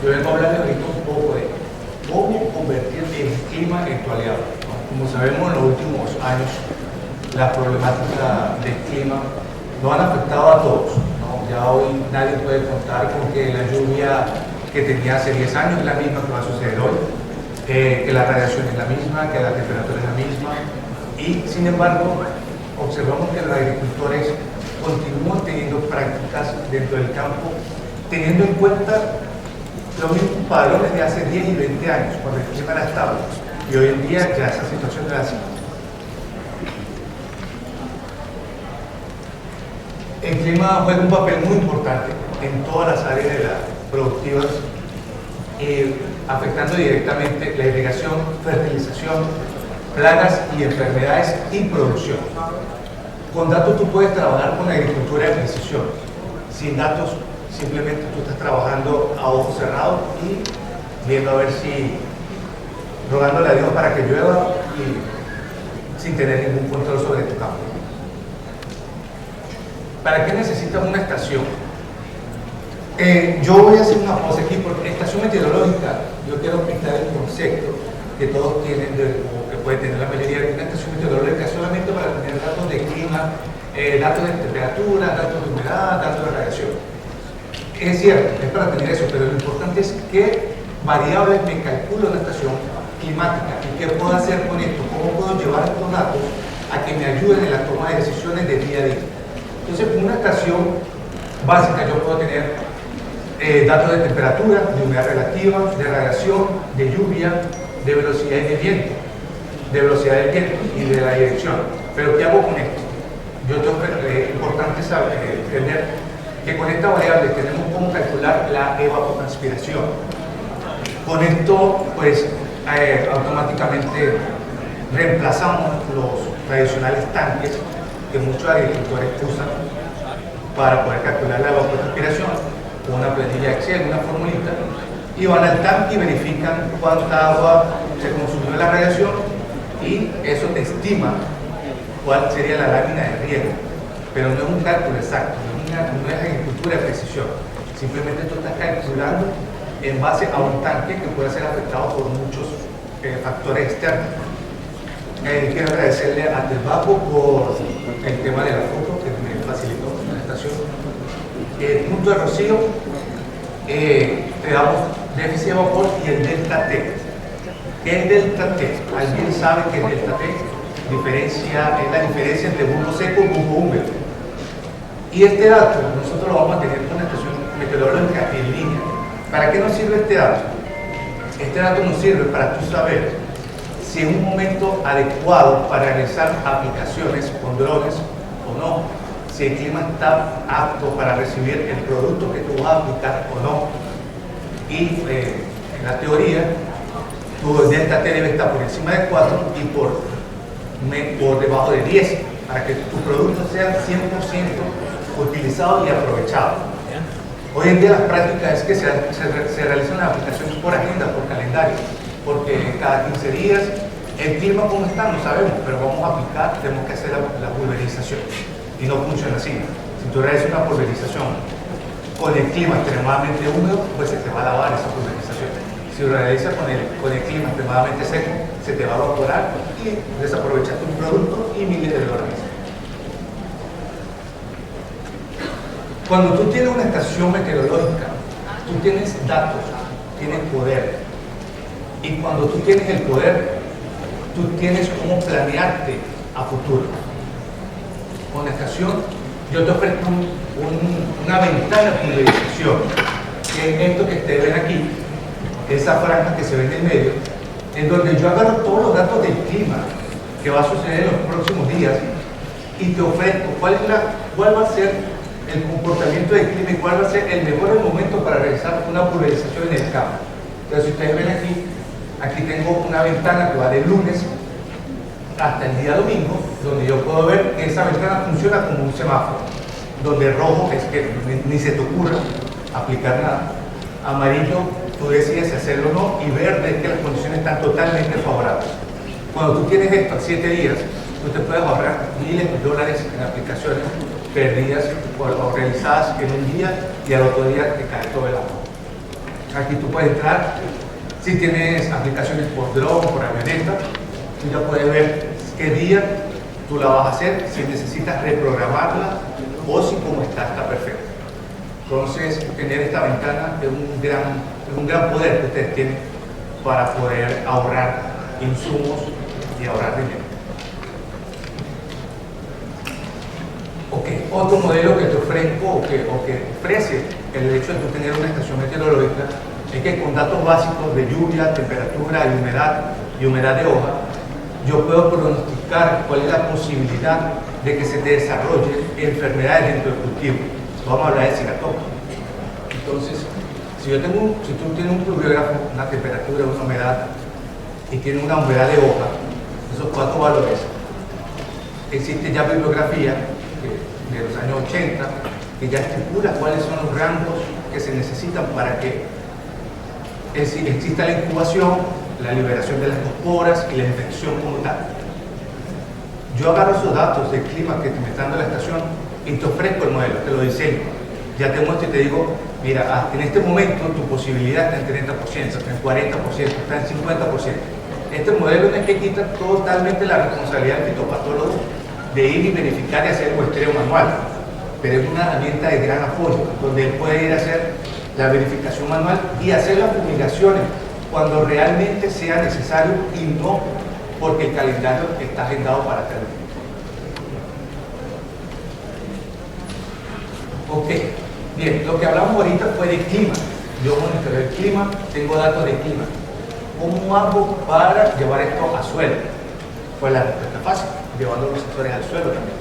Yo vengo a hablarles ahorita un poco de cómo convertir el clima en tu aliado, ¿no? Como sabemos, en los últimos años, las problemáticas del clima nos han afectado a todos, ¿no? Ya hoy nadie puede contar con que la lluvia que tenía hace 10 años es la misma que va a suceder hoy, que la radiación es la misma, que la temperatura es la misma, y sin embargo, observamos que los agricultores continúan teniendo prácticas dentro del campo, teniendo en cuenta los mismos padrones de hace 10 y 20 años, cuando el clima era estable, y hoy en día ya esa situación no es así. El clima juega un papel muy importante en todas las áreas productivas, afectando directamente la irrigación, fertilización, plagas y enfermedades y producción. Con datos tú puedes trabajar con la agricultura de precisión. Sin datos, simplemente tú estás trabajando a ojos cerrados y viendo a ver si, rogándole a Dios para que llueva y sin tener ningún control sobre tu campo. ¿Para qué necesitas una estación? Yo voy a hacer una pausa aquí porque estación meteorológica, yo quiero pintar el concepto que todos tienen, o que puede tener la mayoría de una estación meteorológica solamente para tener datos de clima, datos de temperatura, datos de humedad, datos de radiación. Es cierto, es para tener eso, pero lo importante es qué variables me calcula una estación climática y qué puedo hacer con esto, cómo puedo llevar estos datos a que me ayuden en la toma de decisiones del día a día. Entonces, con una estación básica yo puedo tener datos de temperatura, de humedad relativa, de radiación, de lluvia, de velocidad del viento, y de la dirección. Pero ¿qué hago con esto? Es importante saber, entender que con esta variable tenemos cómo calcular la evapotranspiración. Con esto, pues, automáticamente reemplazamos los tradicionales tanques que muchos agricultores usan para poder calcular la evapotranspiración, con una plantilla Excel, una formulita, y van al tanque y verifican cuánta agua se consumió en la radiación y eso te estima cuál sería la lámina de riego. Pero no es un cálculo exacto, no es agricultura de precisión. Simplemente tú estás calculando en base a un tanque que puede ser afectado por muchos factores externos. Quiero agradecerle a Telbaco por el tema de la foto que me facilitó la estación. Punto de Rocío, te damos déficit de vapor y el delta T. ¿Qué es delta T? ¿Alguien sabe qué es delta T? Es la diferencia entre bulbo seco y bulbo húmedo. Y este dato nosotros lo vamos a tener con una estación meteorológica en línea. ¿Para qué nos sirve este dato? Este dato nos sirve para tú saber si es un momento adecuado para realizar aplicaciones con drones o no, si el clima está apto para recibir el producto que tú vas a aplicar o no. Y en la teoría, tu delta T debe estar por encima de 4 y por debajo de 10, para que tus productos sean 100% utilizados y aprovechados. Hoy en día las prácticas es que se realizan las aplicaciones por agenda, por calendario, porque cada 15 días el clima como está no sabemos, pero vamos a aplicar, tenemos que hacer la pulverización y no funciona así. Si tú realizas una pulverización con el clima extremadamente húmedo, pues se te va a lavar esa pulverización. Si lo realizas con el clima extremadamente seco, se te va a evaporar y desaprovechar tu producto y miles de dólares. Cuando tú tienes una estación meteorológica, tú tienes datos, tienes poder. Y cuando tú tienes el poder, tú tienes cómo planearte a futuro. Con la estación, yo te ofrezco una ventana de pulverización, que es esto que ustedes ven aquí, esa franja que se ve en el medio, en donde yo agarro todos los datos del clima que va a suceder en los próximos días y te ofrezco cuál va a ser el comportamiento del clima y cuál va a ser el mejor momento para realizar una pulverización en el campo. Entonces, si ustedes ven aquí tengo una ventana que va del lunes hasta el día domingo, donde yo puedo ver que esa ventana funciona como un semáforo, donde rojo es que ni se te ocurra aplicar nada, amarillo tú decides si hacerlo o no, y verde es que las condiciones están totalmente favorables. Cuando tú tienes esto a 7 días, tú te puedes ahorrar miles de dólares en aplicaciones perdidas o realizadas en un día y al otro día te cae todo el agua. Aquí tú puedes entrar, si tienes aplicaciones por drone, por avioneta, tú ya puedes ver qué día tú la vas a hacer, si necesitas reprogramarla o si como está perfecto. Entonces, tener esta ventana es un gran poder que ustedes tienen para poder ahorrar insumos y ahorrar dinero. Ok, otro modelo que te ofrezco o que ofrece el hecho de tú tener una estación meteorológica es que con datos básicos de lluvia, temperatura y humedad de hoja, yo puedo pronosticar cuál es la posibilidad de que se te desarrolle enfermedades dentro del cultivo. Vamos a hablar de ciratoma. Entonces, si tú tienes un pluviógrafo, una temperatura, una humedad y tienes una humedad de hoja, esos 4 valores, existe ya bibliografía de los años 80 que ya estipula cuáles son los rangos que se necesitan para que exista la incubación, la liberación de las esporas y la infección como tal. Yo agarro esos datos del clima que me está dando la estación y te ofrezco el modelo, te lo diseño. Ya te muestro y te digo, mira, en este momento tu posibilidad está en 30%, está en 40%, está en 50%. Este modelo no es que quita totalmente la responsabilidad del fitopatólogo de ir y verificar y hacer el muestreo manual, pero es una herramienta de gran apoyo, donde él puede ir a hacer la verificación manual y hacer las fumigaciones cuando realmente sea necesario y no porque el calendario está agendado para tal día. Ok, bien, lo que hablamos ahorita fue de clima. Yo monitoreo el clima, tengo datos de clima. ¿Cómo hago para llevar esto a suelo? Pues la respuesta fácil, llevando los sensores al suelo también.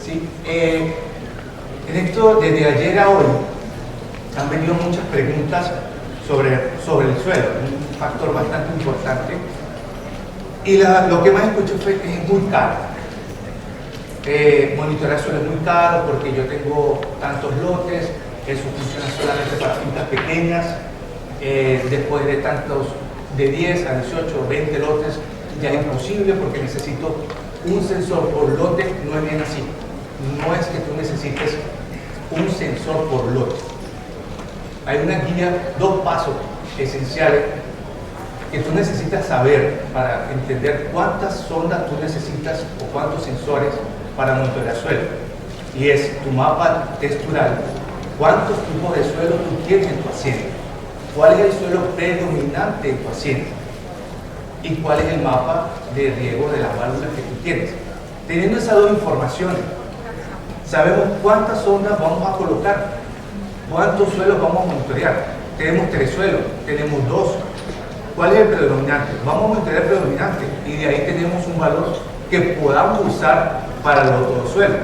¿Sí? En esto, desde ayer a hoy, han venido muchas preguntas sobre el suelo, un factor bastante importante. Y lo que más escucho fue que es muy caro. Monitorear suelo es muy caro porque yo tengo tantos lotes, eso funciona solamente para fincas pequeñas, después de tantos, de 10 a 18 o 20 lotes, ya es imposible porque necesito un sensor por lote. No es bien así. No es que tú necesites un sensor por lote. Hay una guía, 2 pasos esenciales que tú necesitas saber para entender cuántas sondas tú necesitas o cuántos sensores para monitorear suelo. Y es tu mapa textural, cuántos tipos de suelo tú tienes en tu hacienda, cuál es el suelo predominante en tu hacienda y cuál es el mapa de riego de las válvulas que tú tienes. Teniendo esas 2 informaciones, sabemos cuántas sondas vamos a colocar, cuántos suelos vamos a monitorear. Tenemos 3 suelos, tenemos 2. ¿Cuál es el predominante? Vamos a monitorear el predominante y de ahí tenemos un valor que podamos usar para los otros suelos.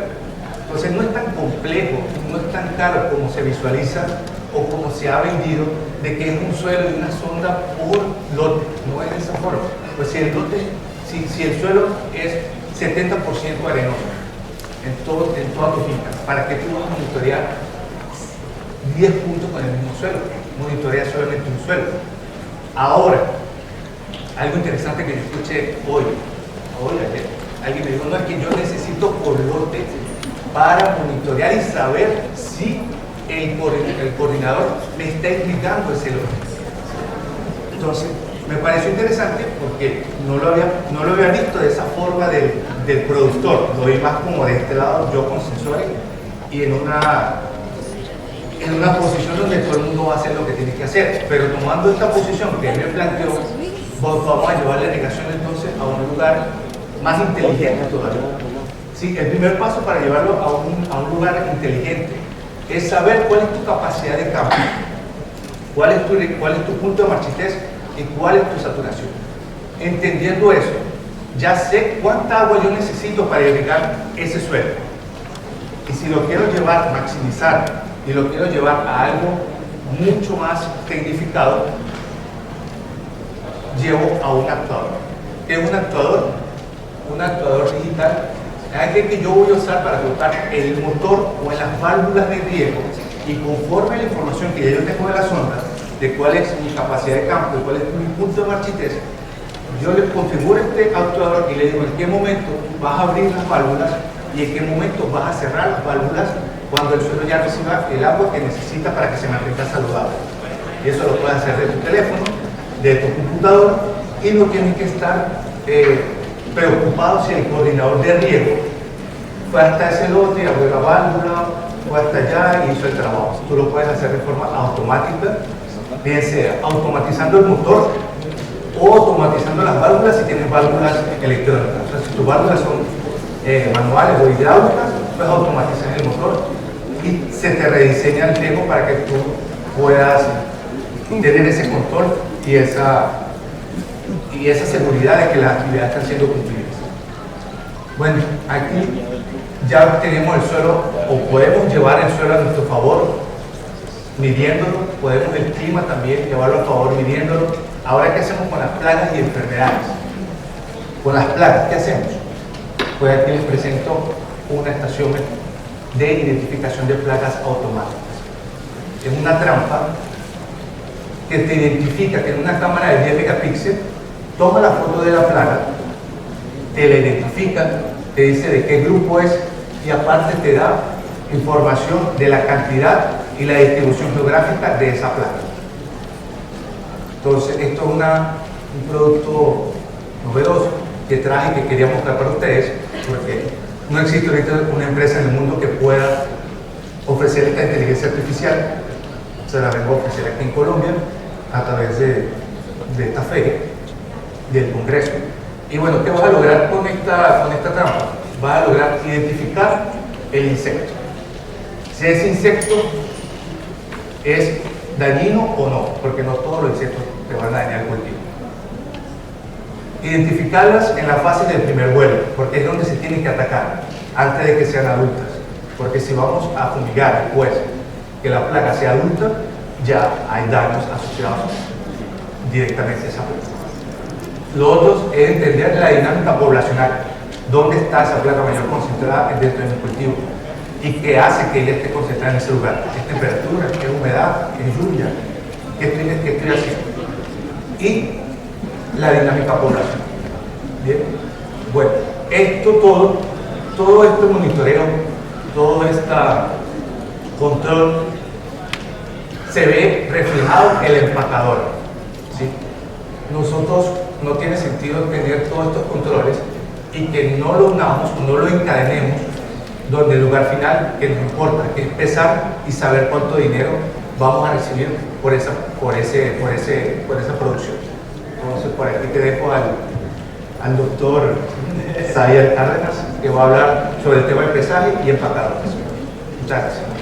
Entonces no es tan complejo, no es tan caro como se visualiza o como se ha vendido de que es un suelo y una sonda por lote. No es de esa forma. Pues si el lote, si el suelo es 70% arenoso en toda tu finca, ¿para qué tú vas a monitorear 10 puntos con el mismo suelo? Monitorea solamente un suelo. Ahora, algo interesante que yo escuché ayer, alguien me dijo, no, es que yo necesito por lote para monitorear y saber si el coordinador me está indicando ese lote. Entonces, me pareció interesante porque no lo había visto de esa forma del productor. Lo vi más como de este lado, yo con sensores y en una posición donde todo el mundo va a hacer lo que tiene que hacer. Pero tomando esta posición que él me planteó, vamos a llevar la irrigación entonces a un lugar más inteligente todavía. Sí, el primer paso para llevarlo a un lugar inteligente es saber cuál es tu capacidad de campo, cuál es tu punto de marchitez y cuál es tu saturación. Entendiendo eso, ya sé cuánta agua yo necesito para irrigar ese suelo. Y si lo quiero llevar, maximizar, y lo quiero llevar a algo mucho más tecnificado, llevo a un actuador. ¿Qué es un actuador? Un actuador digital es que yo voy a usar para colocar el motor o en las válvulas de riego, y conforme a la información que ya yo tengo de la sonda, de cuál es mi capacidad de campo y cuál es mi punto de marchitez, yo le configuro este actuador y le digo en qué momento vas a abrir las válvulas y en qué momento vas a cerrar las válvulas cuando el suelo ya reciba el agua que necesita para que se mantenga saludable. Y eso lo puedes hacer de tu teléfono, de tu computadora, y no tienes que estar preocupado si el coordinador de riego fue hasta ese lote y abrió la válvula, fue hasta allá y hizo el trabajo. Tú lo puedes hacer de forma automática, bien sea automatizando el motor o automatizando las válvulas si tienes válvulas electrónicas. O sea, si tus válvulas son manuales o hidráulicas, puedes automatizar el motor y se te rediseña el riego para que tú puedas tener ese control y esa seguridad de que las actividades están siendo cumplidas. Bueno, aquí ya tenemos el suelo, o podemos llevar el suelo a nuestro favor, midiéndolo, podemos el clima también llevarlo a favor midiéndolo. Ahora, ¿qué hacemos con las plagas y enfermedades? Con las plagas, ¿qué hacemos? Pues aquí les presento una estación de identificación de plagas automáticas. Es una trampa que te identifica, que en una cámara de 10 megapíxeles toma la foto de la plaga, te la identifica, te dice de qué grupo es y aparte te da información de la cantidad y la distribución geográfica de esa plaga. Entonces, esto es un producto novedoso que traje y que quería mostrar para ustedes, porque no existe ahorita una empresa en el mundo que pueda ofrecer esta inteligencia artificial. Se la vengo a ofrecer aquí en Colombia a través de esta feria, del Congreso. Y bueno, ¿qué vas a lograr con esta trampa? Vas a lograr identificar el insecto. Si ese insecto es dañino o no, porque no todos los insectos te van a dañar el cultivo. Identificarlas en la fase del primer vuelo, porque es donde se tienen que atacar, antes de que sean adultas. Porque si vamos a fumigar después que la plaga sea adulta, ya hay daños asociados directamente a esa plaga. Lo otro es entender la dinámica poblacional. ¿Dónde está esa plaga mayor concentrada dentro de mi cultivo? ¿Y qué hace que ella esté concentrada en ese lugar? ¿Es temperatura? ¿Es humedad? ¿Es lluvia? ¿Qué estoy haciendo? Y la dinámica poblacional. Bien. Bueno, todo este monitoreo, todo este control se ve reflejado en el empacador. ¿Sí? Nosotros no tiene sentido tener todos estos controles y que no lo unamos, no lo encadenemos, donde el lugar final que nos importa, que es pesar y saber cuánto dinero vamos a recibir por esa producción. Entonces, por aquí te dejo al doctor Zahir Cárdenas, que va a hablar sobre el tema de pesaje y empacadores. Muchas gracias.